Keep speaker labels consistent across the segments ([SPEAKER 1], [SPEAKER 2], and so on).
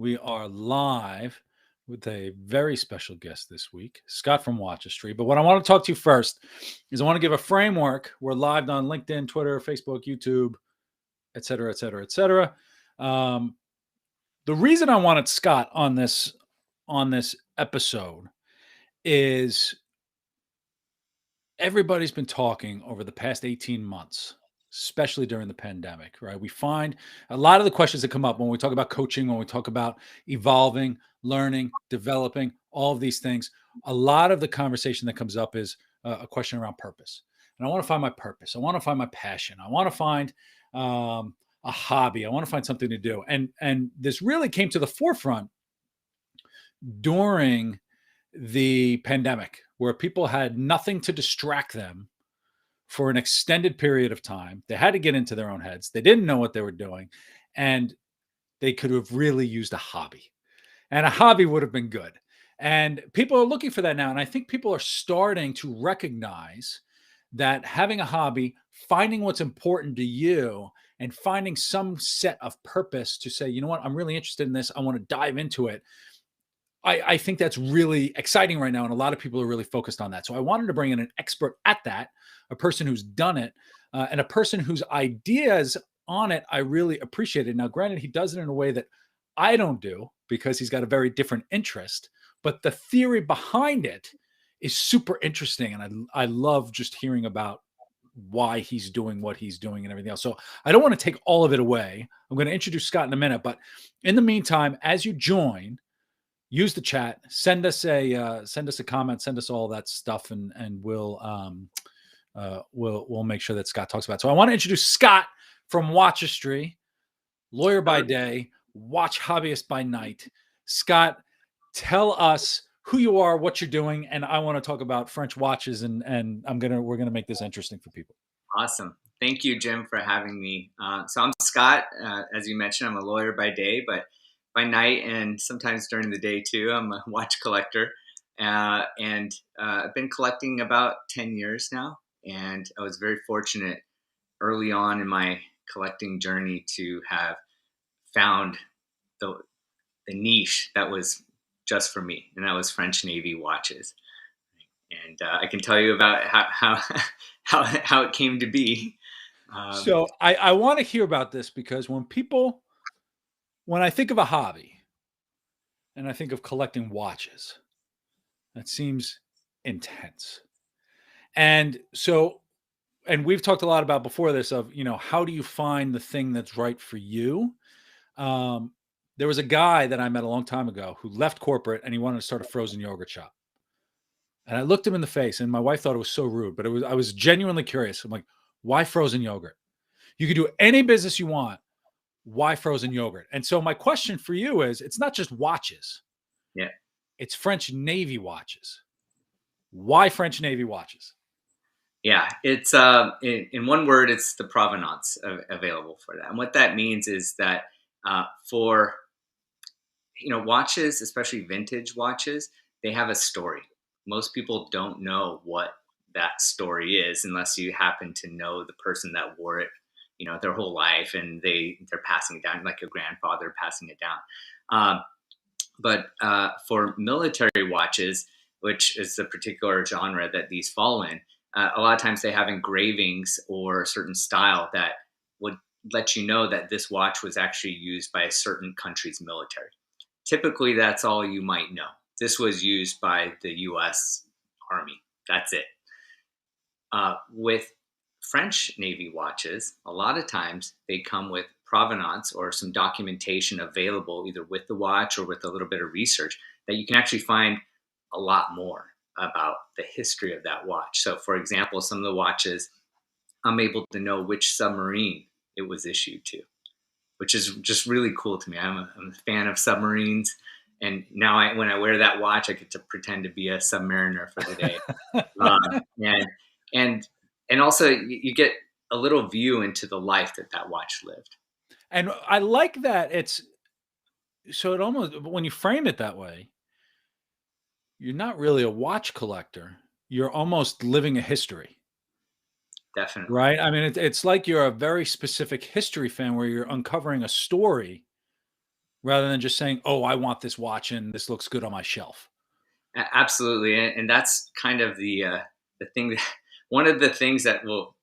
[SPEAKER 1] We are live with a very special guest this week, Scott from Watchistry. But what I want to talk to you first is I want to give a framework. We're live on LinkedIn, Twitter, Facebook, YouTube, et cetera, et cetera, et cetera. The reason I wanted Scott on this episode is everybody's been talking over the past 18 months, especially during the pandemic, right? We find a lot of the questions that come up when we talk about coaching, when we talk about evolving, learning, developing, all of these things. A lot of the conversation that comes up is a question around purpose. And I want to find my purpose. I want to find my passion. I want to find a hobby. I want to find something to do. And this really came to the forefront during the pandemic, where people had nothing to distract them for an extended period of time. They had to get into their own heads. They didn't know what they were doing, and they could have really used a hobby. And a hobby would have been good. And people are looking for that now. And I think people are starting to recognize that having a hobby, finding what's important to you, and finding some set of purpose to say, you know what, I'm really interested in this. I want to dive into it. I think that's really exciting right now. And a lot of people are really focused on that. So I wanted to bring in an expert at that, a person who's done it, and a person whose ideas on it I really appreciated. Now, granted, he does it in a way that I don't do because he's got a very different interest, but the theory behind it is super interesting. And I love just hearing about why he's doing what he's doing and everything else. So I don't want to take all of it away. I'm going to introduce Scott in a minute, but in the meantime, as you join, use the chat, send us a comment, send us all that stuff, and we'll make sure that Scott talks about it. So I want to introduce Scott from Watchistry, lawyer by day, watch hobbyist by night. Scott, tell us who you are, what you're doing, and I want to talk about French watches, and we're gonna make this interesting for people.
[SPEAKER 2] Awesome. Thank you, Jim, for having me. So I'm Scott. As you mentioned, I'm a lawyer by day, but by night and sometimes during the day too, I'm a watch collector. And I've been collecting about 10 years now. And I was very fortunate early on in my collecting journey to have found the niche that was just for me. And that was French Navy watches. And I can tell you about how it came to be.
[SPEAKER 1] So I want to hear about this, because when I think of a hobby and I think of collecting watches, that seems intense. And we've talked a lot about before this of, how do you find the thing that's right for you? There was a guy that I met a long time ago who left corporate and he wanted to start a frozen yogurt shop. And I looked him in the face, and my wife thought it was so rude, but I was genuinely curious. I'm like, why frozen yogurt? You could do any business you want. Why frozen yogurt? And so my question for you is, it's not just watches.
[SPEAKER 2] Yeah.
[SPEAKER 1] It's French Navy watches. Why French Navy watches?
[SPEAKER 2] Yeah, it's in one word, it's the provenance available for that. And what that means is that for watches, especially vintage watches, they have a story. Most people don't know what that story is unless you happen to know the person that wore it, their whole life, and they're passing it down like a grandfather passing it down. But for military watches, which is the particular genre that these fall in, a lot of times they have engravings or a certain style that would let you know that this watch was actually used by a certain country's military. Typically, that's all you might know. This was used by the U.S. Army. That's it. With French Navy watches, a lot of times they come with provenance or some documentation available either with the watch or with a little bit of research that you can actually find a lot more about the history of that watch. So for example, some of the watches, I'm able to know which submarine it was issued to, which is just really cool to me. I'm a fan of submarines. And now when I wear that watch, I get to pretend to be a submariner for the day. And also you get a little view into the life that watch lived.
[SPEAKER 1] And I like that. It almost, when you frame it that way, you're not really a watch collector. You're almost living a history.
[SPEAKER 2] Definitely.
[SPEAKER 1] Right? I mean, it's like you're a very specific history fan where you're uncovering a story rather than just saying, "Oh, I want this watch and this looks good on my shelf."
[SPEAKER 2] Absolutely, and that's kind of the thing that one of the things that'll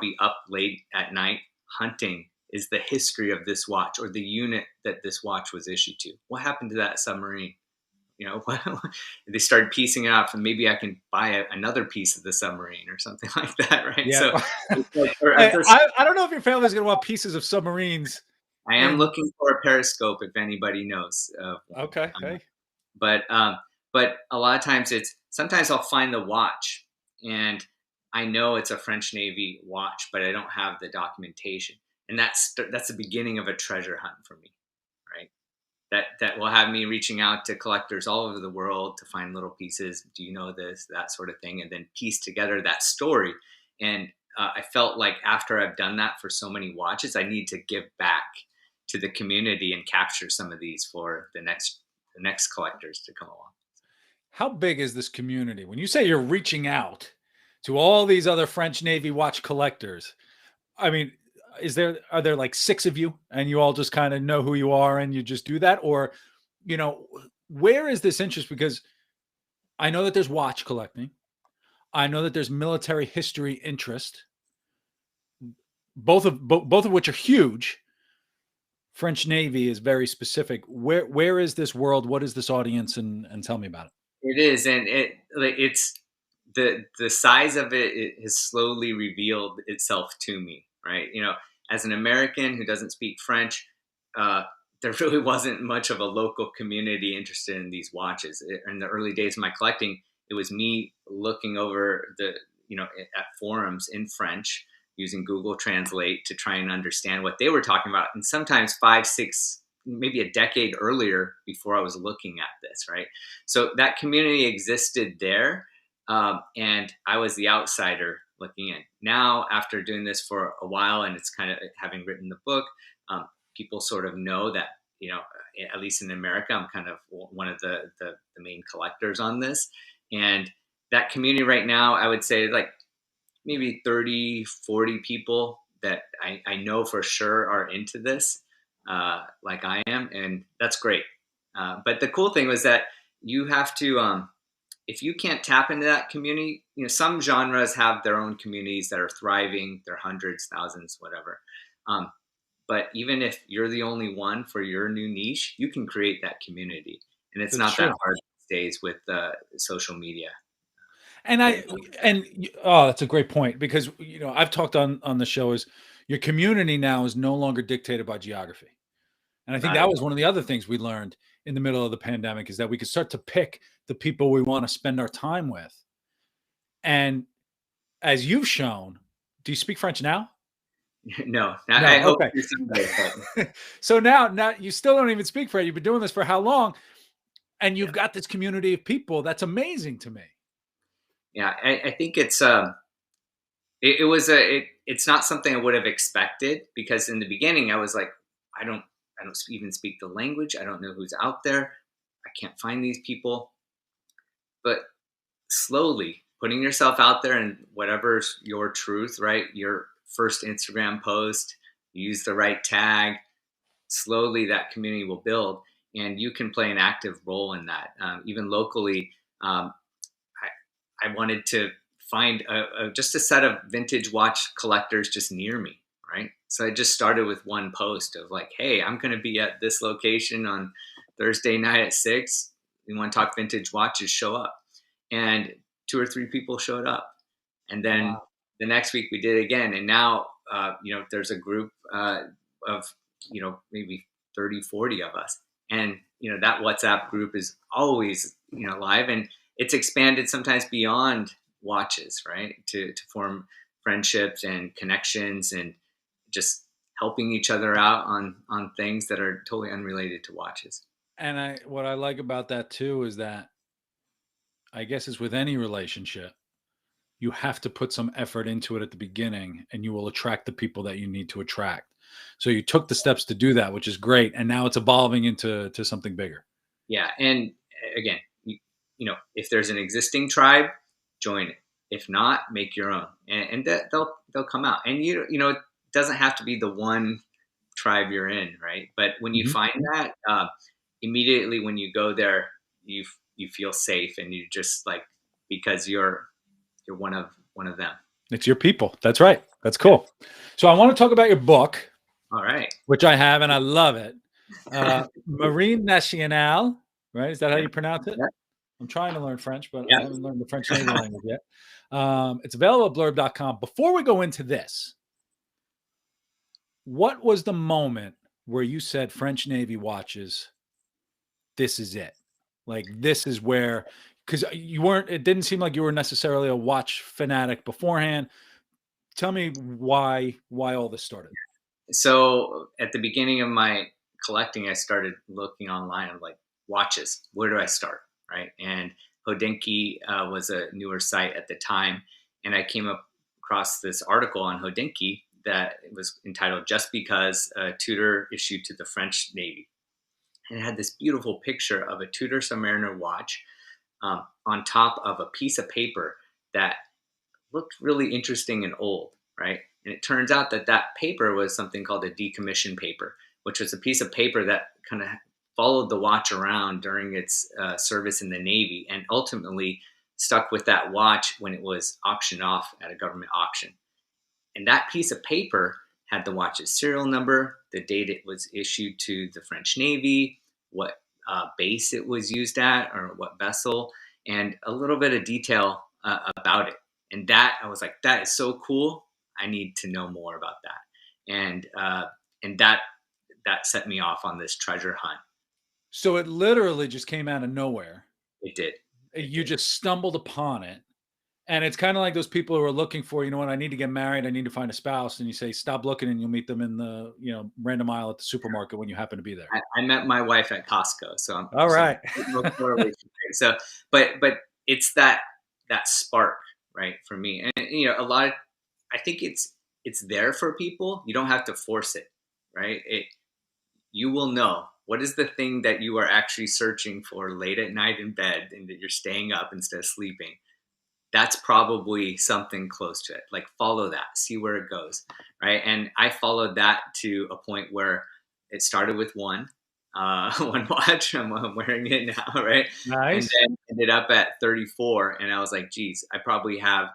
[SPEAKER 2] be up late at night hunting is the history of this watch or the unit that this watch was issued to. What happened to that submarine? You know, they started piecing it out, and maybe I can buy another piece of the submarine or something like that, right?
[SPEAKER 1] Yeah.
[SPEAKER 2] So, it's like, or
[SPEAKER 1] I
[SPEAKER 2] there's
[SPEAKER 1] I don't know if your family's gonna want pieces of submarines
[SPEAKER 2] I am
[SPEAKER 1] in.
[SPEAKER 2] looking for a periscope if anybody knows of one.
[SPEAKER 1] Okay, hey.
[SPEAKER 2] But but a lot of times it's sometimes I'll find the watch and I know it's a French Navy watch, but I don't have the documentation, and that's the beginning of a treasure hunt for me, right? That will have me reaching out to collectors all over the world to find little pieces. Do you know this? That sort of thing, and then piece together that story. And I felt like after I've done that for so many watches, I need to give back to the community and capture some of these for the next collectors to come along.
[SPEAKER 1] How big is this community? When you say you're reaching out to all these other French Navy watch collectors, I mean, are there like 6 of you and you all just kind of know who you are and you just do that? Or, you know, where is this interest? Because I know that there's watch collecting. I know that there's military history interest, both of which are huge. French Navy is very specific. Where is this world? What is this audience? And tell me about it.
[SPEAKER 2] It is, and it's the size of it has slowly revealed itself to me, right? You know, as an American who doesn't speak French, uh, there really wasn't much of a local community interested in these watches. In the early days of my collecting, it was me looking over at forums in French using Google Translate to try and understand what they were talking about, and sometimes 5, 6, maybe a decade earlier before I was looking at this, right? So that community existed there, and I was the outsider looking in. Now, after doing this for a while, and it's kind of having written the book, um, people sort of know that at least in America, I'm kind of one of the main collectors on this, and that community right now, I would say like maybe 30, 40 people that I know for sure are into this, like I am, and that's great. But the cool thing was that you have to, if you can't tap into that community, some genres have their own communities that are thriving, they're hundreds, thousands, whatever. Um, but even if you're the only one for your new niche, you can create that community, and it's
[SPEAKER 1] That's
[SPEAKER 2] not that
[SPEAKER 1] true.
[SPEAKER 2] hard these days with social media.
[SPEAKER 1] And
[SPEAKER 2] Getting
[SPEAKER 1] oh, that's a great point because I've talked on the show is your community now is no longer dictated by geography. And I think
[SPEAKER 2] Not
[SPEAKER 1] that
[SPEAKER 2] at
[SPEAKER 1] was
[SPEAKER 2] all.
[SPEAKER 1] one of the other things we learned in the middle of the pandemic is that we could start to pick the people we want to spend our time with. And as you've shown, do you speak French now?
[SPEAKER 2] No, I
[SPEAKER 1] No.
[SPEAKER 2] hope
[SPEAKER 1] Okay.
[SPEAKER 2] to someday, but
[SPEAKER 1] So now you still don't even speak French. You've been doing this for how long? And
[SPEAKER 2] yeah,
[SPEAKER 1] you've got this community of people. That's amazing to me.
[SPEAKER 2] yeah. I think it was it's not something I would have expected because in the beginning I was like, I don't I don't even speak the language. I don't know who's out there. I can't find these people. But slowly putting yourself out there and whatever's your truth, right? Your first Instagram post, use the right tag, slowly that community will build and you can play an active role in that. Even locally, I wanted to find just a set of vintage watch collectors just near me, right? So I just started with one post of like, hey, I'm going to be at this location on Thursday night at 6. You want to talk vintage watches, show up. And 2 or 3 people showed up. And then
[SPEAKER 1] Wow.
[SPEAKER 2] the next week we did it again. And now, there's a group of, maybe 30, 40 of us. And, that WhatsApp group is always, live. And it's expanded sometimes beyond watches, right? To form friendships and connections and just helping each other out on things that are totally unrelated to watches.
[SPEAKER 1] And what I like about that too is that I guess it's with any relationship, you have to put some effort into it at the beginning and you will attract the people that you need to attract. So you took the steps to do that, which is great. And now it's evolving into something bigger.
[SPEAKER 2] Yeah, and again, if there's an existing tribe, join it. If not, make your own, and that they'll come out. And it doesn't have to be the one tribe you're in, right? But when you
[SPEAKER 1] Mhm.
[SPEAKER 2] find that, immediately when you go there, you feel safe, and you just like, because you're one of them.
[SPEAKER 1] It's your people. That's right. That's
[SPEAKER 2] Yeah.
[SPEAKER 1] cool. So I want to talk about your book,
[SPEAKER 2] All right.
[SPEAKER 1] which I have and I love it. Marine Nationale, right? Is that how
[SPEAKER 2] Yeah.
[SPEAKER 1] you pronounce it?
[SPEAKER 2] Yeah.
[SPEAKER 1] I'm trying to learn French, but I
[SPEAKER 2] Yeah.
[SPEAKER 1] haven't learned the French Navy language yet. It's available at blurb.com. Before we go into this, what was the moment where you said French Navy watches, this is it? Like, this is where, because you weren't, it didn't seem like you were necessarily a watch fanatic beforehand. Tell me why all this started.
[SPEAKER 2] So at the beginning of my collecting, I started looking online. I'm like, watches. Where do I start? Right. And Hodinkee was a newer site at the time, and I came across this article on Hodinkee that was entitled "Just Because a Tudor Issued to the French Navy," and it had this beautiful picture of a Tudor Submariner watch on top of a piece of paper that looked really interesting and old, right? And it turns out that that paper was something called a decommission paper, which was a piece of paper that kind of followed the watch around during its service in the Navy, and ultimately stuck with that watch when it was auctioned off at a government auction. And that piece of paper had the watch's serial number, the date it was issued to the French Navy, what base it was used at, or what vessel, and a little bit of detail about it. And that, I was like, that is so cool. I need to know more about that. And that set me off on this treasure hunt.
[SPEAKER 1] So it literally just came out of nowhere.
[SPEAKER 2] It did. It
[SPEAKER 1] You
[SPEAKER 2] did.
[SPEAKER 1] just stumbled upon it. And it's kind of like those people who are looking for, you know what, I need to get married, I need to find a spouse. And you say, stop looking, and you'll meet them in the, random aisle at the supermarket when you happen to be there.
[SPEAKER 2] I met my wife at Costco, so I'm
[SPEAKER 1] All
[SPEAKER 2] so
[SPEAKER 1] right.
[SPEAKER 2] no correlation there. So, but it's that spark, right, for me. And a lot of, I think it's there for people. You don't have to force it, right? You will know what is the thing that you are actually searching for late at night in bed, and that you're staying up instead of sleeping. That's probably something close to it. Like, follow that, see where it goes, right? And I followed that to a point where it started with one watch. I'm wearing it now, right? And
[SPEAKER 1] Nice.
[SPEAKER 2] then ended up at 34, and I was like, geez, I probably have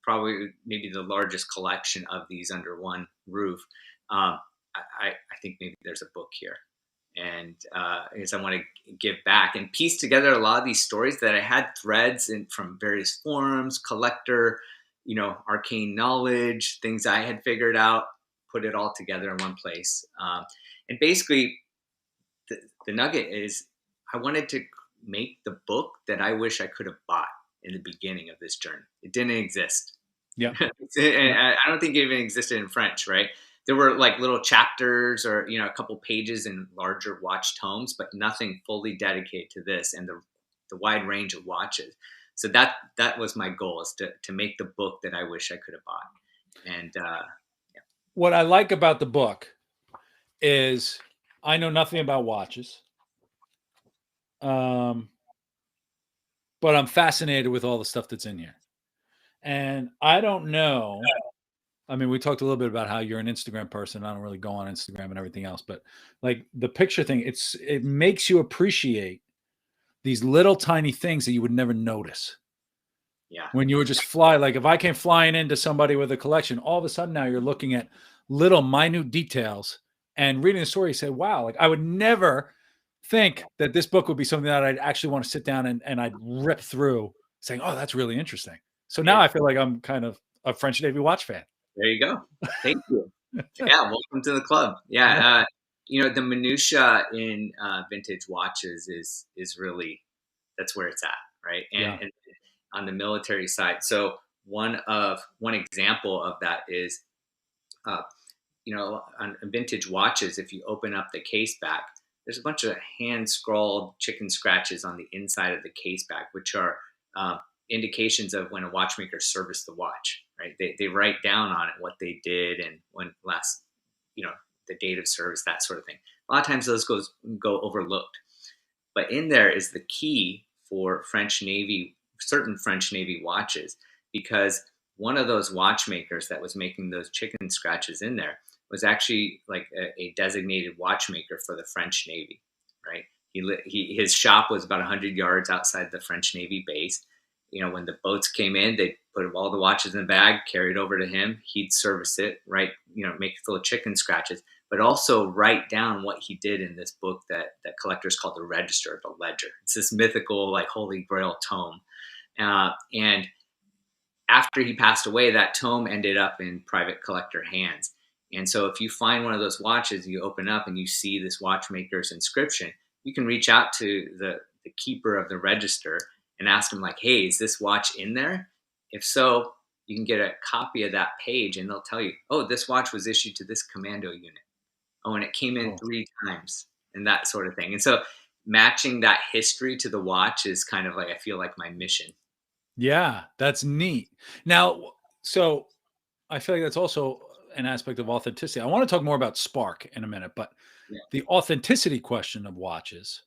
[SPEAKER 2] probably maybe the largest collection of these under one roof. I think maybe there's a book here, and I guess I want to give back and piece together a lot of these stories that I had threads in from various forums, collector, arcane knowledge, things I had figured out, put it all together in one place. And basically, the nugget is, I wanted to make the book that I wish I could have bought in the beginning of this journey. It didn't exist.
[SPEAKER 1] Yeah.
[SPEAKER 2] And I don't think it even existed in French, right? There were like little chapters, or a couple pages in larger watch tomes, but nothing fully dedicated to this and the wide range of watches. So that was my goal, is to make the book that I wish I could have bought. And
[SPEAKER 1] What I like about the book is I know nothing about watches. Um, but I'm fascinated with all the stuff that's in here. And I don't know. I mean, we talked a little bit about how you're an Instagram person. I don't really go on Instagram and everything else, but like the picture thing, it makes you appreciate these little tiny things that you would never notice
[SPEAKER 2] yeah,
[SPEAKER 1] when you were just fly. Like if I came flying into somebody with a collection, all of a sudden now you're looking at little minute details and reading the story. You say, wow, like I would never think that this book would be something that I'd actually want to sit down and I'd rip through, saying, oh, that's really interesting. So now
[SPEAKER 2] it,
[SPEAKER 1] I feel like I'm kind of a French Navy watch fan.
[SPEAKER 2] there you go. Thank you. Yeah, welcome to the club. Yeah, the minutia in vintage watches is really, that's where it's at, right? And,
[SPEAKER 1] Yeah.
[SPEAKER 2] and on the military side, so one example of that is, uh, on vintage watches, if you open up the case back, there's a bunch of hand scrawled chicken scratches on the inside of the case back, which are uh, indications of when a watchmaker serviced the watch, right? They write down on it what they did and when last, the date of service, that sort of thing. A lot of times those go overlooked, but in there is the key for certain French Navy watches, because one of those watchmakers that was making those chicken scratches in there was actually like a designated watchmaker for the French Navy, right? His shop was about 100 yards outside the French Navy base. When the boats came in, they put all the watches in the bag, carry it over to him. He'd service it, right? Make little chicken scratches, but also write down what he did in this book that collectors call the Register, the Ledger. It's this mythical, like, Holy Grail tome. And after he passed away, that tome ended up in private collector hands. And so if you find one of those watches, you open up and you see this watchmaker's inscription, you can reach out to the keeper of the register and ask him, like, hey, is this watch in there? If so, you can get a copy of that page and they'll tell you, oh, this watch was issued to this commando unit. Oh, and it came in
[SPEAKER 1] Cool.
[SPEAKER 2] 3 times, and that sort of thing. And so matching that history to the watch is kind of like, I feel like, my mission.
[SPEAKER 1] Yeah, that's neat. Now, so I feel like that's also an aspect of authenticity. I want to talk more about spark in a minute, but
[SPEAKER 2] Yeah.
[SPEAKER 1] the authenticity question of watches,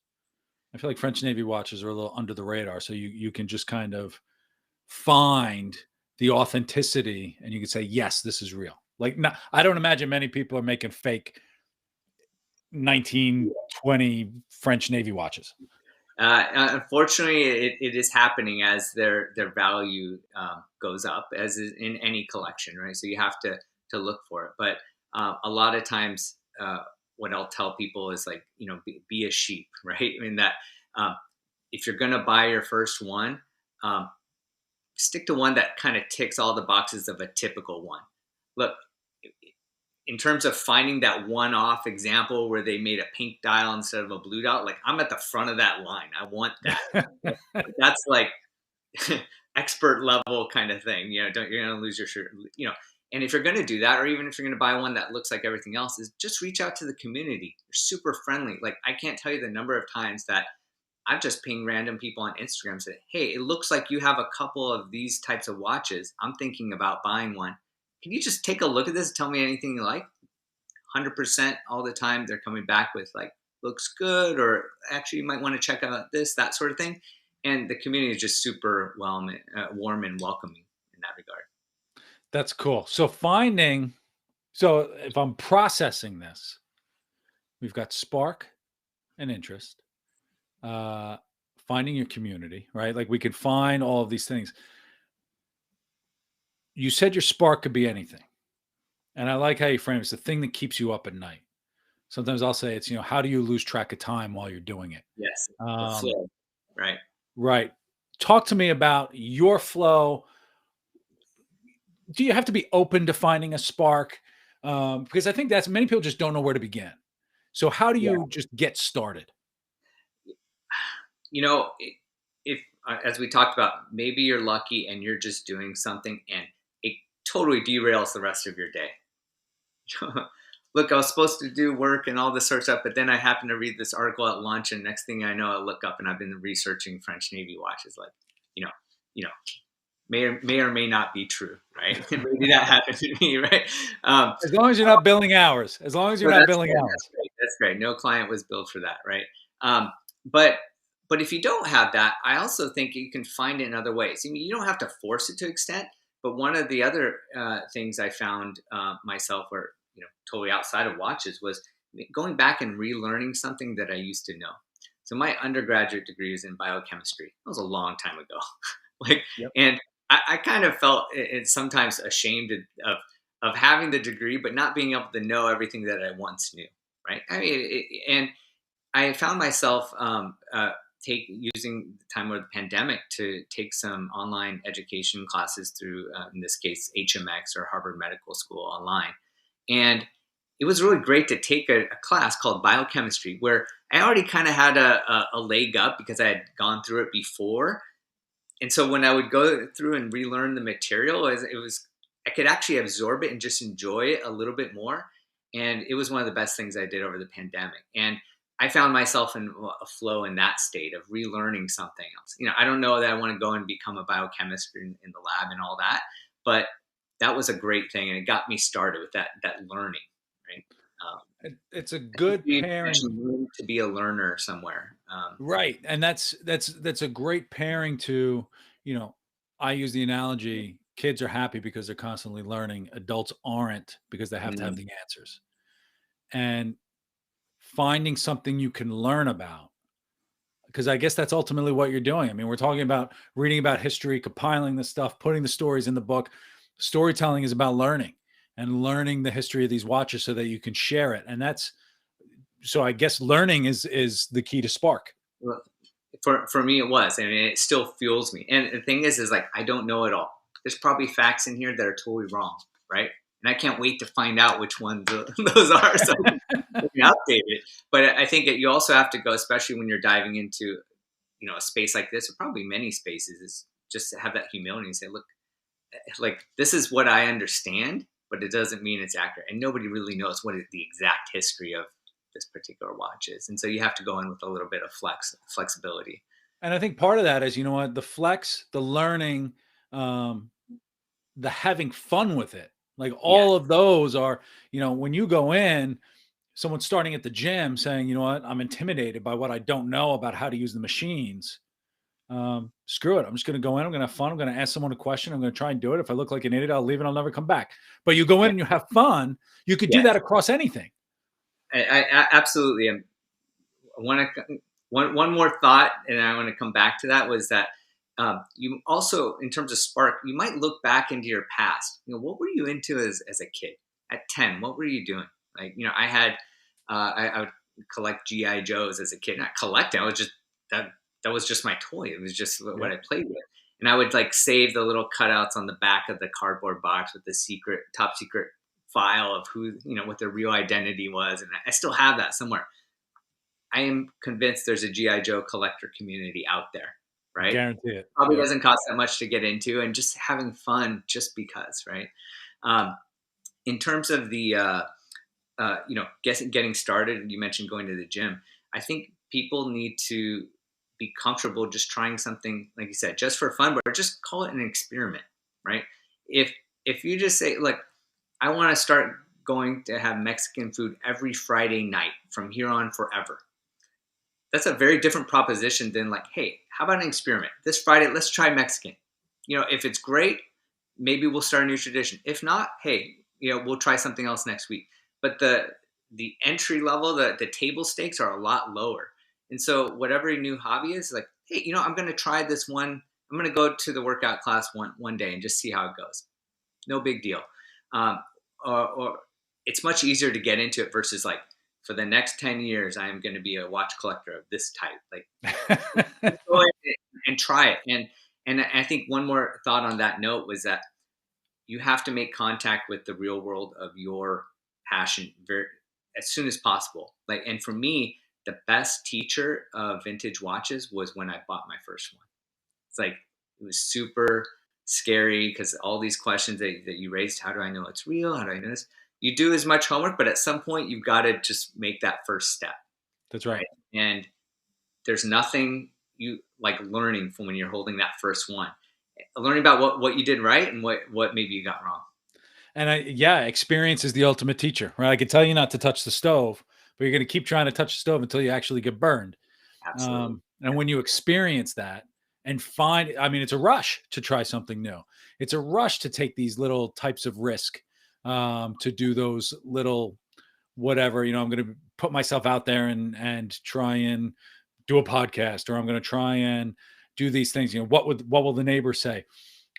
[SPEAKER 1] I feel like French Navy watches are a little under the radar. So you can just kind of find the authenticity and you can say, yes, this is real. Like, no, I don't imagine many people are making fake 1920 French Navy watches.
[SPEAKER 2] Unfortunately, it is happening as their value goes up, as is in any collection, right? So you have to look for it. But a lot of times, what I'll tell people is, like, be a sheep, right? I mean, that um, if you're going to buy your first one, um, stick to one that kind of ticks all the boxes of a typical one. Look, in terms of finding that one-off example where they made a pink dial instead of a blue dial, like, I'm at the front of that line. I want that. That's like expert level kind of thing. You're gonna lose your shirt. And if you're gonna do that, or even if you're gonna buy one that looks like everything else, is just reach out to the community. They're super friendly. Like, I can't tell you the number of times that I've just pinged random people on Instagram and said, hey, it looks like you have a couple of these types of watches. I'm thinking about buying one. Can you just take a look at this and tell me anything you like? 100% all the time, they're coming back with, like, looks good, or actually you might want to check out this, that sort of thing. And the community is just super warm and welcoming in that regard.
[SPEAKER 1] That's cool. So if I'm processing this, we've got spark and interest, uh, finding your community, right? Like we could find all of these things. You said your spark could be anything. And I like how you frame it. It's the thing that keeps you up at night. Sometimes I'll say it's, how do you lose track of time while you're doing it?
[SPEAKER 2] Yes, the
[SPEAKER 1] Um,
[SPEAKER 2] flow, right?
[SPEAKER 1] right. Talk to me about your flow. Do you have to be open to finding a spark? Because I think that's many people just don't know where to begin. So how do
[SPEAKER 2] Yeah.
[SPEAKER 1] you just get started?
[SPEAKER 2] You know, if as we talked about, maybe you're lucky and you're just doing something and it totally derails the rest of your day. Look, I was supposed to do work and all this sort of stuff, but then I happened to read this article at lunch, and next thing I know, I look up and I've been researching French Navy watches. Like, you know, you know, may or may not be true, right? Maybe that happened to me, right?
[SPEAKER 1] As long as you're not billing hours. As long as you're
[SPEAKER 2] But
[SPEAKER 1] not
[SPEAKER 2] that's
[SPEAKER 1] billing
[SPEAKER 2] great.
[SPEAKER 1] hours.
[SPEAKER 2] That's great. That's great. No client was billed for that, right? Um, but but if you don't have that, I also think you can find it in other ways. I mean, you don't have to force it to extent. But one of the other things I found myself, or totally outside of watches, was going back and relearning something that I used to know. So my undergraduate degree was in biochemistry. That was a long time ago. like,
[SPEAKER 1] Yep.
[SPEAKER 2] and I kind of felt sometimes ashamed of having the degree, but not being able to know everything that I once knew. Right. I mean, and I found myself using the time of the pandemic to take some online education classes through, in this case, HMX or Harvard Medical School online. And it was really great to take a class called biochemistry, where I already kind of had a leg up because I had gone through it before. And so when I would go through and relearn the material, I could actually absorb it and just enjoy it a little bit more. And it was one of the best things I did over the pandemic. And I found myself in a flow in that state of relearning something else. I don't know that I want to go and become a biochemist in the lab and all that, but that was a great thing, and it got me started with that learning. Right?
[SPEAKER 1] It's a
[SPEAKER 2] I think
[SPEAKER 1] good
[SPEAKER 2] we
[SPEAKER 1] pairing.
[SPEAKER 2] mentioned room to be a learner somewhere.
[SPEAKER 1] Right. And that's a great pairing to, I use the analogy kids are happy because they're constantly learning. Adults aren't, because they have to have
[SPEAKER 2] Mm,
[SPEAKER 1] the answers. And finding something you can learn about, because I guess that's ultimately what you're doing. I mean, we're talking about reading about history, compiling the stuff, putting the stories in the book. Storytelling is about learning and learning the history of these watches so that you can share it. And that's, so I guess learning is the key to Spark.
[SPEAKER 2] well, for me, it was, and it still fuels me. And the thing is like, I don't know it all. There's probably facts in here that are totally wrong, right? And I can't wait to find out which ones those are, so we can update it. But I think that you also have to go, especially when you're diving into, a space like this, or probably many spaces, is just to have that humility and say, look, like, this is what I understand, but it doesn't mean it's accurate. And nobody really knows what the exact history of this particular watch is. And so you have to go in with a little bit of flexibility.
[SPEAKER 1] And I think part of that is, you know what, the flex, the learning, um, the having fun with it. Like
[SPEAKER 2] Yeah.
[SPEAKER 1] all of those are, when you go in, someone's starting at the gym saying, you know what, I'm intimidated by what I don't know about how to use the machines. Screw it. I'm just going to go in. I'm going to have fun. I'm going to ask someone a question. I'm going to try and do it. If I look like an idiot, I'll leave and I'll never come back. But you go in
[SPEAKER 2] Yeah.
[SPEAKER 1] and you have fun. You could do
[SPEAKER 2] Yes.
[SPEAKER 1] that across anything.
[SPEAKER 2] I absolutely am. I want to one more thought, and I want to come back to that, was that you also, in terms of Spark, you might look back into your past. What were you into as a kid at 10? What were you doing? Like, I had I would collect GI Joes as a kid. Not collecting. I was just that was just my toy. It was just
[SPEAKER 1] Yeah.
[SPEAKER 2] what I played with. And I would like save the little cutouts on the back of the cardboard box with the top secret file of who, what their real identity was. And I still have that somewhere. I am convinced there's a GI Joe collector community out there, right?
[SPEAKER 1] Guarantee it.
[SPEAKER 2] Probably
[SPEAKER 1] Yep.
[SPEAKER 2] doesn't cost that much to get into, and just having fun just because, right? Um, in terms of the, getting started, you mentioned going to the gym. I think people need to be comfortable just trying something, like you said, just for fun, but just call it an experiment, right? If if you just say, look, I want to start going to have Mexican food every Friday night from here on forever, that's a very different proposition than like, hey, how about an experiment? This Friday, let's try Mexican. If it's great, maybe we'll start a new tradition. If not, hey, we'll try something else next week. But the entry level, the table stakes are a lot lower. And so whatever your new hobby is, like, hey, I'm going to try this one. I'm going to go to the workout class one day and just see how it goes. No big deal. Um, or it's much easier to get into it versus like, for the next 10 years, I am going to be a watch collector of this type. Like, go ahead and try it. And I think one more thought on that note was that you have to make contact with the real world of your passion as soon as possible. Like, and for me, the best teacher of vintage watches was when I bought my first one. It's like, it was super scary because all these questions that you raised, how do I know it's real? How do I know this? You do as much homework, but at some point you've got to just make that first step.
[SPEAKER 1] That's right.
[SPEAKER 2] And there's nothing you like learning from when you're holding that first one. Learning about what you did right and what maybe you got wrong.
[SPEAKER 1] And experience is the ultimate teacher, right? I can tell you not to touch the stove, but you're going to keep trying to touch the stove until you actually get burned.
[SPEAKER 2] Absolutely.
[SPEAKER 1] And when you experience that and it's a rush to try something new. It's a rush to take these little types of risk, to do those little whatever. I'm going to put myself out there and try and do a podcast, or I'm going to try and do these things. What will the neighbor say?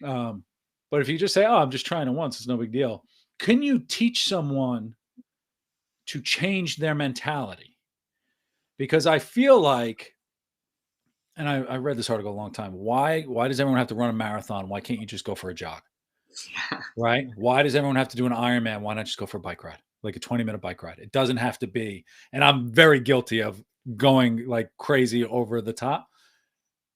[SPEAKER 1] But if you just say, "Oh, I'm just trying it once, it's no big deal." Can you teach someone to change their mentality? Because I feel like, and I read this article a long time. Why does everyone have to run a marathon? Why can't you just go for a jog?
[SPEAKER 2] Yeah.
[SPEAKER 1] Right? Why does everyone have to do an Ironman? Why not just go for a bike ride, like a 20-minute bike ride? It doesn't have to be. And I'm very guilty of going like crazy over the top.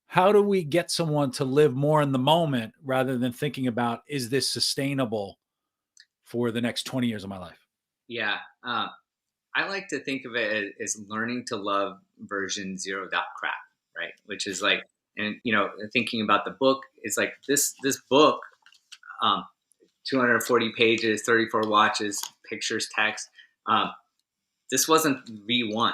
[SPEAKER 1] How do we get someone to live more in the moment rather than thinking about, is this sustainable for the next 20 years of my life?
[SPEAKER 2] Yeah. I like to think of it as learning to love version 0.crap, right? Which is like, and thinking about the book is like this book, um, 240 pages, 34 watches, pictures, text. This wasn't V1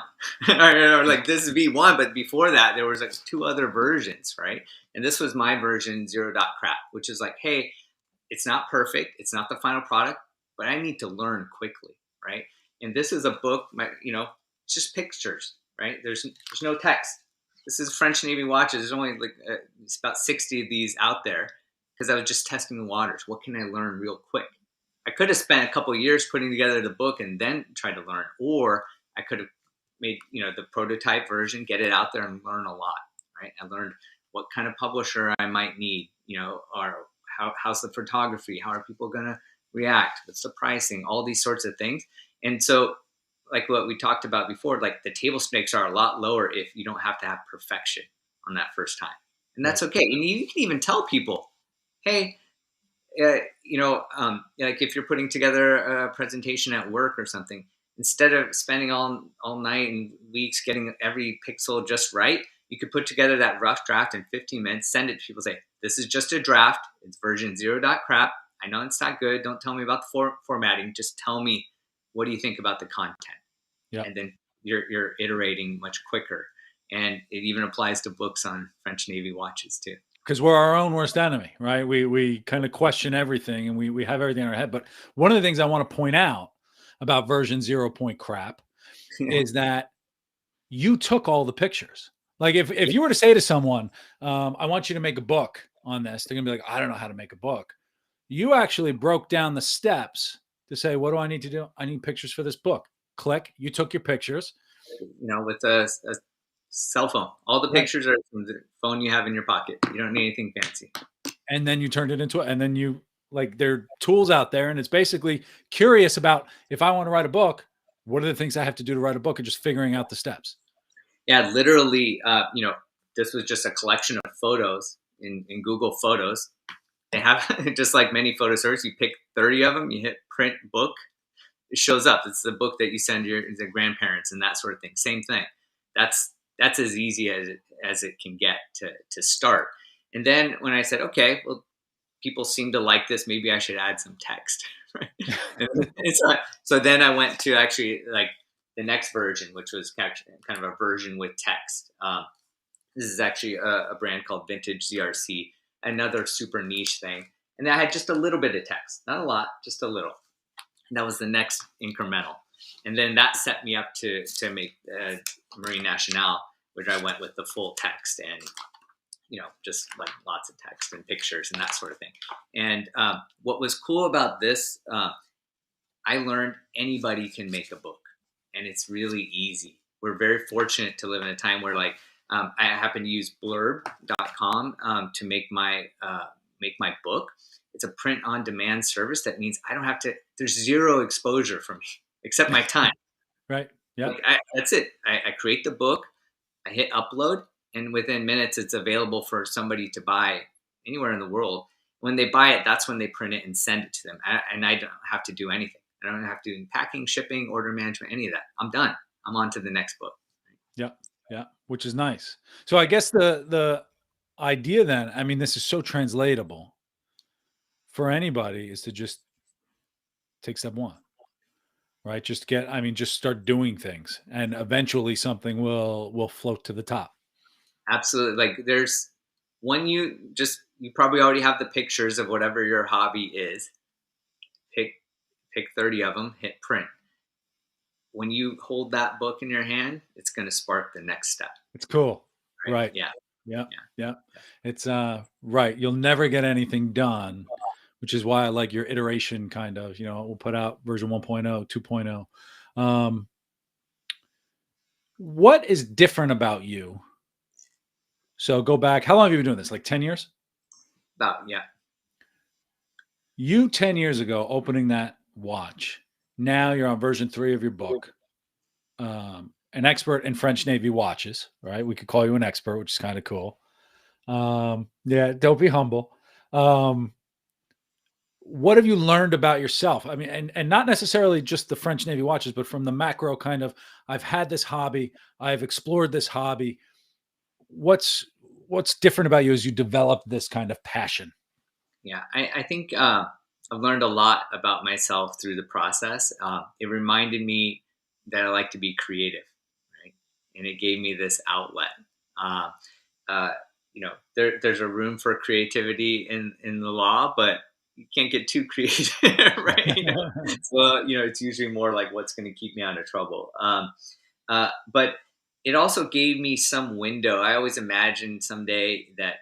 [SPEAKER 2] or like this is V1, but before that there was like two other versions, right? And this was my version 0.crap, which is like, hey, it's not perfect. It's not the final product, but I need to learn quickly, right? And this is a book, it's just pictures, right? There's no text. This is French Navy watches. There's only like it's about 60 of these out there because I was just testing the waters. What can I learn real quick? I could have spent a couple of years putting together the book and then tried to learn, or I could have made the prototype version, get it out there and learn a lot, right? I learned what kind of publisher I might need, or how's the photography, how are people going to react, what's the pricing, all these sorts of things. And so, like what we talked about before, like the table stakes are a lot lower if you don't have to have perfection on that first time, and
[SPEAKER 1] Right.
[SPEAKER 2] that's okay. And you can even tell people, hey, like if you're putting together a presentation at work or something, instead of spending all night and weeks getting every pixel just right, you could put together that rough draft in 15 minutes, send it to people, say, this is just a draft. It's version 0. Crap. I know it's not good. Don't tell me about the formatting. Just tell me, what do you think about the content?
[SPEAKER 1] Yeah.
[SPEAKER 2] And then you're iterating much quicker. And it even applies to books on French Navy watches too.
[SPEAKER 1] Because we're our own worst enemy, right? We kind of question everything, and we have everything in our head. But one of the things I want to point out about version 0 point crap is that you took all the pictures. Like if you were to say to someone, I want you to make a book on this, they're gonna be like, I don't know how to make a book. You actually broke down the steps to say, what do I need to do? I need pictures for this book. Click. You took your pictures.
[SPEAKER 2] With a cell phone. All the
[SPEAKER 1] Right.
[SPEAKER 2] pictures are from the phone you have in your pocket. You don't need anything fancy.
[SPEAKER 1] And then you turned it into it. And then you like there are tools out there. And it's basically curious about if I want to write a book, what are the things I have to do to write a book and just figuring out the steps.
[SPEAKER 2] Yeah, literally, this was just a collection of photos in Google Photos. They have, just like many photo services, you pick 30 of them, you hit print book, it shows up. It's the book that you send your grandparents and that sort of thing. Same thing. That's as easy as it can get to start. And then when I said, okay, well, people seem to like this, maybe I should add some text. So then I went to actually like the next version, which was kind of a version with text. This is actually a brand called Vintage ZRC, another super niche thing. And I had just a little bit of text, not a lot, just a little. And that was the next incremental. And then that set me up to make Marine Nationale, which I went with the full text and just like lots of text and pictures and that sort of thing. And what was cool about this, I learned anybody can make a book, and it's really easy. We're very fortunate to live in a time where I happen to use blurb.com to make my book. It's a print on demand service. That means I don't have to, there's zero exposure for me except my time.
[SPEAKER 1] Right. Yeah.
[SPEAKER 2] That's it. I create the book, I hit upload, and within minutes it's available for somebody to buy anywhere in the world. When they buy it, that's when they print it and send it to them. And I don't have to do anything. I don't have to do packing, shipping, order management, any of that. I'm done. I'm on to the next book.
[SPEAKER 1] Yeah. Yeah. Which is nice. So I guess the idea then, I mean, this is so translatable for anybody is to just take step one, right? Just start doing things and eventually something will float to the top.
[SPEAKER 2] Absolutely. Like there's when you probably already have the pictures of whatever your hobby is. Pick 30 of them, hit print. When you hold that book in your hand, it's going to spark the next step.
[SPEAKER 1] It's cool.
[SPEAKER 2] Right?
[SPEAKER 1] Right.
[SPEAKER 2] Yeah.
[SPEAKER 1] Yeah.
[SPEAKER 2] Yeah.
[SPEAKER 1] Yeah. It's right. You'll never get anything done, which is why I like your iteration kind of, we'll put out version 1.0, 2.0. What is different about you? So go back. How long have you been doing this? Like 10 years?
[SPEAKER 2] Yeah.
[SPEAKER 1] You 10 years ago opening that watch. Now you're on version 3 of your book. An expert in French Navy watches, right? We could call you an expert, which is kind of cool. Yeah, don't be humble. What have you learned about yourself? I mean, and not necessarily just the French Navy watches, but from the macro kind of, I've had this hobby, I've explored this hobby. What's different about you as you develop this kind of passion?
[SPEAKER 2] Yeah. I think I've learned a lot about myself through the process. It reminded me that I like to be creative, right? And it gave me this outlet. Uh, there's a room for creativity in the law, but you can't get too creative, right? So it's usually more like what's going to keep me out of trouble. But it also gave me some window. I always imagined someday that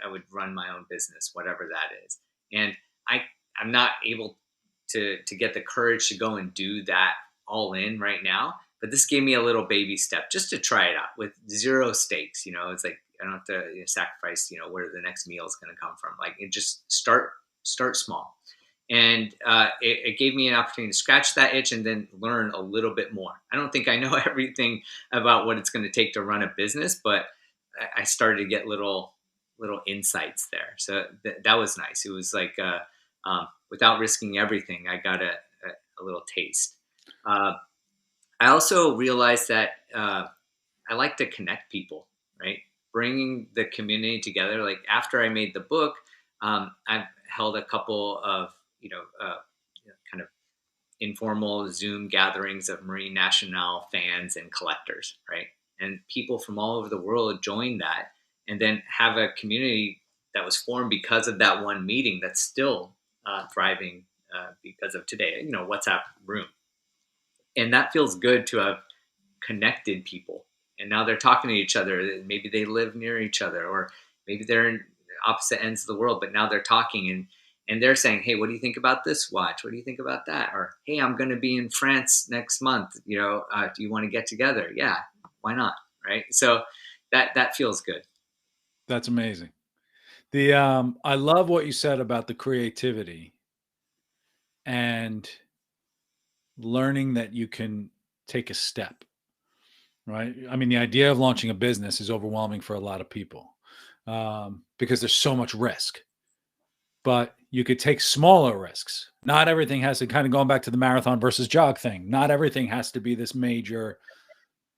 [SPEAKER 2] I would run my own business, whatever that is. And I I'm not able to get the courage to go and do that all in right now. But this gave me a little baby step just to try it out with zero stakes. It's like I don't have to sacrifice where the next meal is going to come from. Like it just start small. And it gave me an opportunity to scratch that itch and then learn a little bit more. I don't think I know everything about what it's going to take to run a business, but I started to get little insights there. So that was nice. It was like without risking everything, I got a little taste. Uh, I also realized that I like to connect people, right? Bringing the community together. Like after I made the book, I've held a couple of kind of informal Zoom gatherings of Marine Nationale fans and collectors, right? And people from all over the world join that, and then have a community that was formed because of that one meeting that's still thriving because of today. WhatsApp room, and that feels good to have connected people. And now they're talking to each other. Maybe they live near each other, or maybe they're in opposite ends of the world, but now they're talking and they're saying, "Hey, what do you think about this watch? What do you think about that?" Or, "Hey, I'm going to be in France next month. Do you want to get together?" Yeah, why not? Right. So that feels good.
[SPEAKER 1] That's amazing. I love what you said about the creativity and learning that you can take a step, right? I mean, the idea of launching a business is overwhelming for a lot of people because there's so much risk, but you could take smaller risks. Not everything has to, kind of going back to the marathon versus jog thing. Not everything has to be this major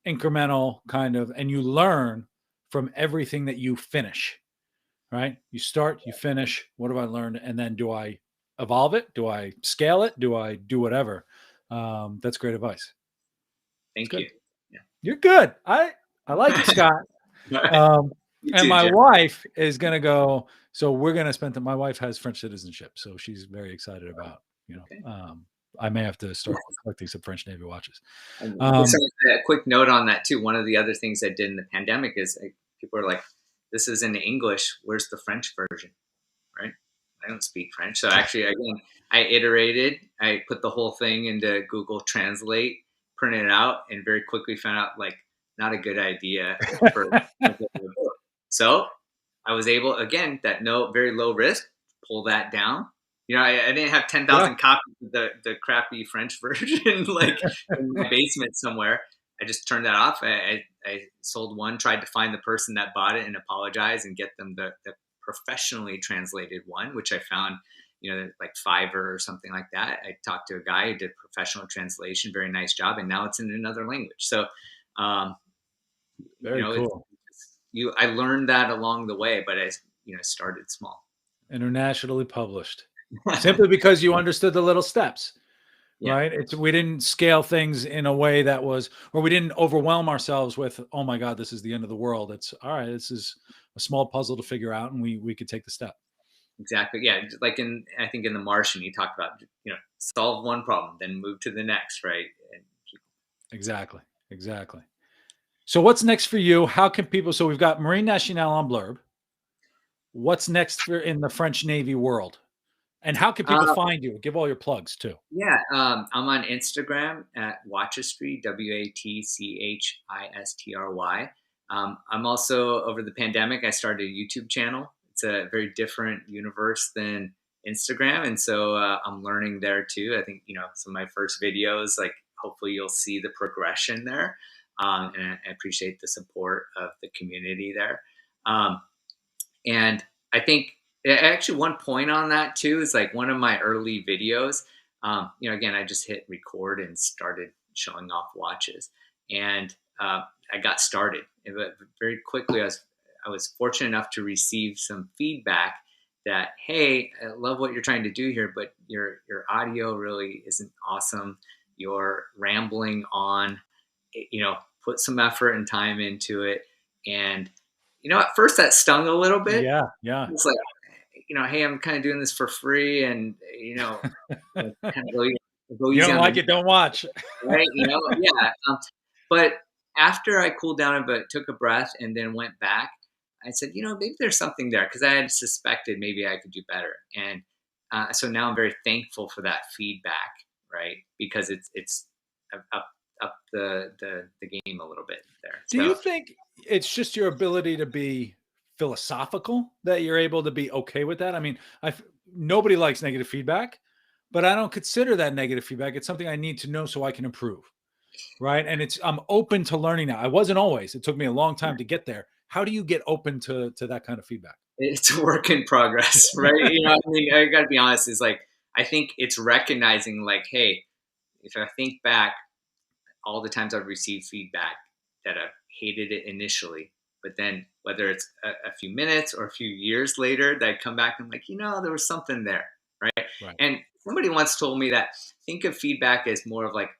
[SPEAKER 1] incremental kind of, and you learn from everything that you finish, right? You start, you finish. What have I learned? And then do I evolve it? Do I scale it? Do I do whatever? That's great advice. It's
[SPEAKER 2] Thank
[SPEAKER 1] good.
[SPEAKER 2] you. Yeah.
[SPEAKER 1] You're good. I like it, Scott.
[SPEAKER 2] All right.
[SPEAKER 1] Um,
[SPEAKER 2] You
[SPEAKER 1] and
[SPEAKER 2] too,
[SPEAKER 1] my
[SPEAKER 2] Jerry.
[SPEAKER 1] wife is gonna go. So we're gonna spend. My wife has French citizenship, so she's very excited about.
[SPEAKER 2] Okay.
[SPEAKER 1] I may have to start collecting some French Navy watches.
[SPEAKER 2] And just
[SPEAKER 1] Um,
[SPEAKER 2] a quick note on that too. One of the other things I did in the pandemic is people are like, "This is in English. Where's the French version?" Right? I don't speak French, so actually, again, I iterated. I put the whole thing into Google Translate, printed it out, and very quickly found out like not a good idea for a book. So I was able, again, that no very low risk, pull that down. I didn't have ten
[SPEAKER 1] yeah,
[SPEAKER 2] thousand copies of the crappy French version like in my basement somewhere. I just turned that off. I sold one, tried to find the person that bought it and apologize and get them the professionally translated one, which I found, like Fiverr or something like that. I talked to a guy who did professional translation, very nice job, and now it's in another language. So, um,
[SPEAKER 1] very cool.
[SPEAKER 2] I learned that along the way, but I started small.
[SPEAKER 1] Internationally published, simply because you understood the little steps.
[SPEAKER 2] Yeah,
[SPEAKER 1] Right? We didn't scale things in a way that was, or we didn't overwhelm ourselves with, oh my God, this is the end of the world. It's all right. This is a small puzzle to figure out, and we could take the step.
[SPEAKER 2] exactly. Yeah, like I think in The Martian, he talked about solve one problem, then move to the next, right? And keep,
[SPEAKER 1] Exactly. Exactly. So what's next for you? How can people? So we've got Marine Nationale on Blurb. What's next for in the French Navy world? And how can people
[SPEAKER 2] uh,
[SPEAKER 1] find you? Give all your plugs too.
[SPEAKER 2] yeah, I'm on Instagram at Watchistry, WATCHISTRY. I'm also, over the pandemic, I started a YouTube channel. It's a very different universe than Instagram, and so I'm learning there too. I think some of my first videos, like hopefully you'll see the progression there, and I appreciate the support of the community there. Um, and I think actually one point on that too is like one of my early videos. Again, I just hit record and started showing off watches, and I got started. But very quickly, I was fortunate enough to receive some feedback that, "Hey, I love what you're trying to do here, but your audio really isn't awesome. You're rambling on. Put some effort and time into it." And at first that stung a little bit.
[SPEAKER 1] Yeah. Yeah.
[SPEAKER 2] It's like, hey, I'm kind of doing this for free, and kind of go
[SPEAKER 1] You
[SPEAKER 2] easy
[SPEAKER 1] don't
[SPEAKER 2] on
[SPEAKER 1] like
[SPEAKER 2] the
[SPEAKER 1] it, don't watch.
[SPEAKER 2] right, yeah. But after I cooled down a bit, took a breath, and then went back, I said, maybe there's something there because I had suspected maybe I could do better, and so now I'm very thankful for that feedback, right? Because it's up the game a little bit there.
[SPEAKER 1] Do you
[SPEAKER 2] So
[SPEAKER 1] think it's just your ability to be philosophical that you're able to be okay with that? I mean, nobody likes negative feedback, but I don't consider that negative feedback. It's something I need to know so I can improve. Right. And I'm open to learning now. I wasn't always. It took me a long time to get there. How do you get open to that kind of feedback?
[SPEAKER 2] it's a work in progress, right? I mean, I got to be honest. Is like I think it's recognizing like, hey, if I think back, all the times I've received feedback that I hated it initially, but then whether it's a few minutes or a few years later that I come back and I'm like, there was something there, right?
[SPEAKER 1] Right.
[SPEAKER 2] And somebody once told me that think of feedback as more of like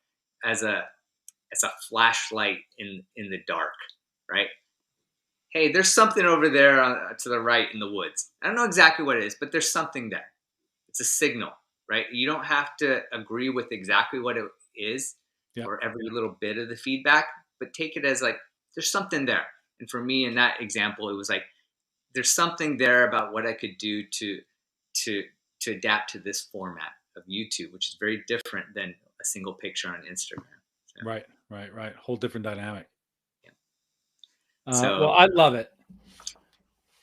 [SPEAKER 2] as a flashlight in the dark, right? Hey, there's something over there to the right in the woods. I don't know exactly what it is, but there's something there. It's a signal, right? You don't have to agree with exactly what it is
[SPEAKER 1] Yep.
[SPEAKER 2] or every little bit of the feedback, but take it as like there's something there. And for me in that example, it was like there's something there about what I could do to to adapt to this format of YouTube, which is very different than a single picture on Instagram. So,
[SPEAKER 1] Right. Right. Right. Whole different dynamic.
[SPEAKER 2] yeah.
[SPEAKER 1] Well,
[SPEAKER 2] So
[SPEAKER 1] I love it.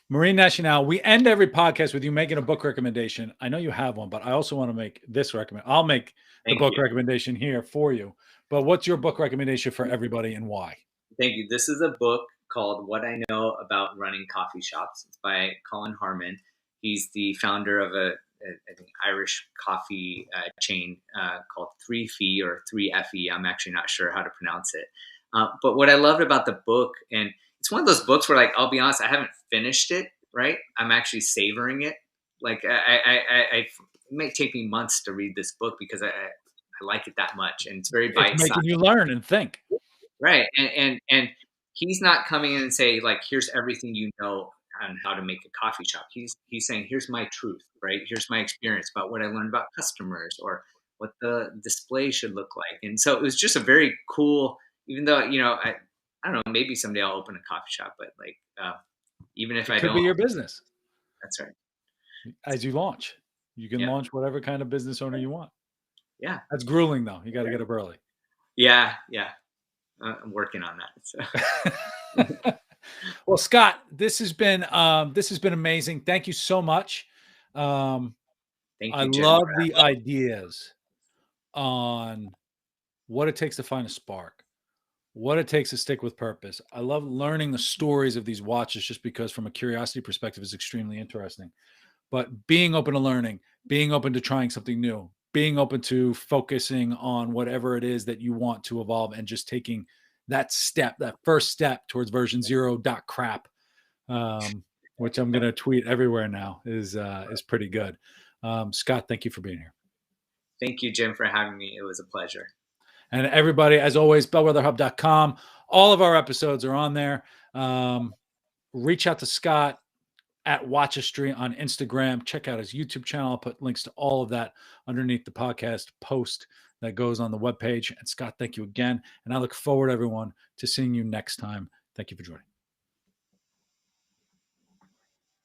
[SPEAKER 1] Marine Nationale, we end every podcast with you making a book recommendation. I know you have one, but I also want to make this recommend. I'll make the
[SPEAKER 2] thank
[SPEAKER 1] book
[SPEAKER 2] you.
[SPEAKER 1] recommendation here for you. But what's your book recommendation for everybody and why?
[SPEAKER 2] Thank you. This is a book called What I Know About Running Coffee Shops. It's by Colin Harmon. He's the founder of I think Irish coffee chain called 3FE or 3FE. I'm actually not sure how to pronounce it. But what I loved about the book, and it's one of those books where, like, I'll be honest, I haven't finished it, right? I'm actually savoring it. Like, it may take me months to read this book because I like it that much. And it's very
[SPEAKER 1] It's
[SPEAKER 2] bite sized.
[SPEAKER 1] making you learn and think.
[SPEAKER 2] Right, and he's not coming in and say like, "Here's everything you know on how to make a coffee shop." He's saying, "Here's my truth, right? Here's my experience about what I learned about customers or what the display should look like." And so it was just a very cool. Even though I don't know, maybe someday I'll open a coffee shop, but like even if
[SPEAKER 1] It
[SPEAKER 2] I
[SPEAKER 1] could be
[SPEAKER 2] don't,
[SPEAKER 1] your business
[SPEAKER 2] that's right.
[SPEAKER 1] as you launch. You can
[SPEAKER 2] Yeah,
[SPEAKER 1] launch whatever kind of business owner you want.
[SPEAKER 2] yeah,
[SPEAKER 1] That's grueling, though. You got to get up early.
[SPEAKER 2] yeah, yeah. I'm working on that. So
[SPEAKER 1] Well, Scott, this has been amazing. Thank you so much. Um,
[SPEAKER 2] thank
[SPEAKER 1] I
[SPEAKER 2] you, Jim.
[SPEAKER 1] love the ideas on what it takes to find a spark, what it takes to stick with purpose. I love learning the stories of these watches just because, from a curiosity perspective, is extremely interesting. But being open to learning, being open to trying something new, being open to focusing on whatever it is that you want to evolve and just taking that step, that first step towards version 0.crap, which I'm going to tweet everywhere now, is pretty good. Scott, thank you for being here.
[SPEAKER 2] Thank you, Jim, for having me. It was a pleasure.
[SPEAKER 1] And everybody, as always, bellwetherhub.com. All of our episodes are on there. Reach out to Scott at Watchistry on Instagram. Check out his YouTube channel. I'll put links to all of that underneath the podcast post that goes on the webpage. And Scott, thank you again. And I look forward, everyone, to seeing you next time. Thank you for joining.